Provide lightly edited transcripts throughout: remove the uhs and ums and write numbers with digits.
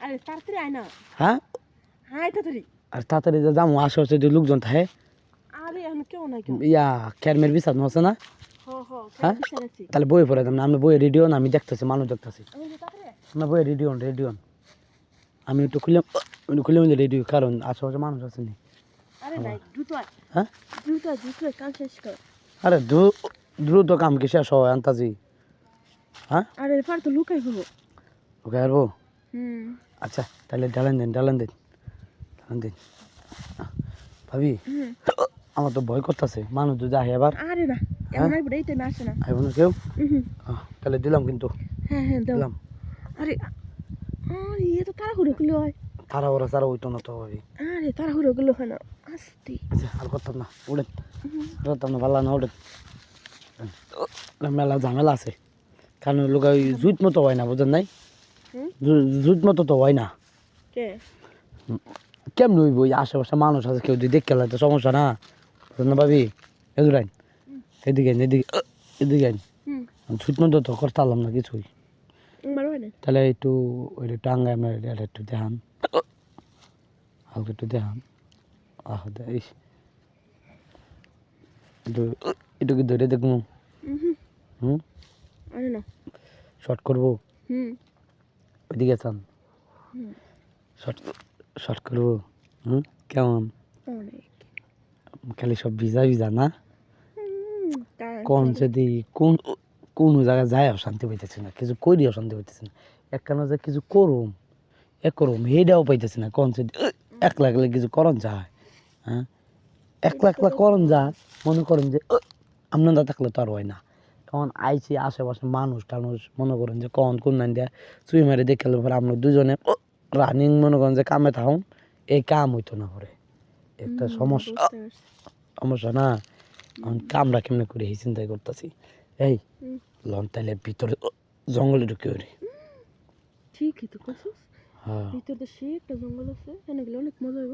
আরে তাড়াতাড়ি আয় না। হ্যাঁ আয় তাড়াতাড়ি। আর তাড়াতাড়ি যে যাবো আশেপাশে যদি লোকজন থাকে আরে এখন কেউ নাই কেউ। ইয়া ক্যারমের বিছানো আছে না হ্যাঁ তাহলে বইয়ে পড়ে দেন আমি বইয়ে রেডিও না আমি দেখতেছি মানুষ দেখতেছি না বইয়ে রেডিও আমি একটু খুলে রেডিও কারণ আশেপাশে মানুষ আছে নি আরে নাই দ্রুত আয়। হ্যাঁ দ্রুত কাজ শেষ কর। আরে দ্রুত কাম কি শেষ হয় আন্তাজি হ্যাঁ আরে এবার তো লুকাই হবো। ওকে আসবো হুম আচ্ছা তাহলে ডালেন দিন ভাবি আমার তো ভয় করতেছে মানুষ যদি আহে আবার আরে না এমন আইব এই টাইমে আসে না। আইব না কেউ তাহলে দিলাম কিন্তু হ্যাঁ দাও। দিলাম আরে আরে এ তো তাড়াহুড়ো গুলো হয়। তারা হইতো না তো ভাবি আরে তাড়াহুড়ো গুলো হয় না আস্তে। আচ্ছা আর করতাম না উঠেন করতাম না ভালো না উঠেন মেলা ঝামেলা আছে কারণ লোক ওই জুত মতো হয় না বুঝেন নাই জুত মতো তো হয় না কে কেমন হইব ওই আশেপাশে মানুষ আছে কেউ যদি দেখতে তো সমস্যা না বুঝেন না ভাবি এদুরাইন এদিকে জুত মতো তো করতাম না কিছুই তাহলে একটু ওই টাঙ্গায় আমরা একটু দেখান হালকা একটু দেখান আহ দেখ একটু কি ধরে দেখবো আরে না শর্ট করবো ওইদিকে চান শর্ট করবো কেমন খালি সব ভিজা না কোন যদি কোন জায়গায় যায় শান্তি পাইতেছি না কিছু করিও শান্তি পাইতেছি না একখানা যে কিছু করুম হেডাও পাইতেছি না কোন যদি একলা কিছু করন যায় হ্যাঁ একলা করন যায় মনে করেন যে আপনারা থাকলে তো আর হয় না তখন আইছি আশেপাশে মানুষ টানুষ মনে করেন যে কোন নান দেয় চুই মারি দেখে পরে আমরা দুজনে রানিং মনে করেন যে কামে থাকুন এই কাম হইতো না পরে একটা সমস্যা না কামরা কেমনে করে এই চিন্তাই করতেছি এই লন তাইলে ভিতরে জঙ্গলে ঢুকে ওরে ঠিকই তো কইছিস হ্যাঁ ভিতরে তো সে একটা জঙ্গল আছে এখানে গেলে অনেক মজা হইব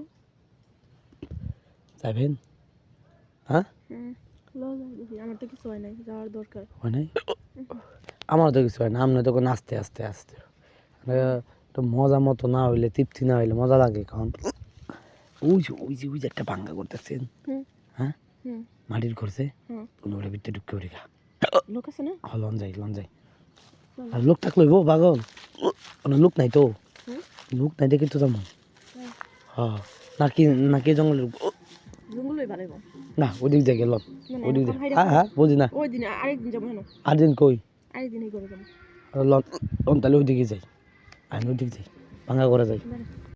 যাবেন হ্যাঁ আমার তো কিছু হয় নাই যাওয়ার দরকার হয় নাই আমার তো কিছু হয় না আপনি তখন আস্তে একটু মজা মতো না হইলে তৃপ্তি না হইলে মজা লাগে কারণ ওই যে একটা ভাঙ্গা করতেছেন হ্যাঁ মাটির করছে ওটা ভিতরে ঢুকে ওরে গা লোক আছে না লন যাই আর লোক থাকলে হইব পাগল লোক নাই তো লোক নাই দেখে তো যাবো হ্যাঁ নাকি জঙ্গলে জঙ্গলই ভালো না ওদিক যাই গেল ওদিক যাই হ্যাঁ বুঝি না ওই দিন আরেকদিন যাবো হেন আরেকদিন কই আরেকদিনই করে যাবো লন তাহলে ওইদিকে যাই আমি ওইদিকে যাই ভাঙ্গা করে যাই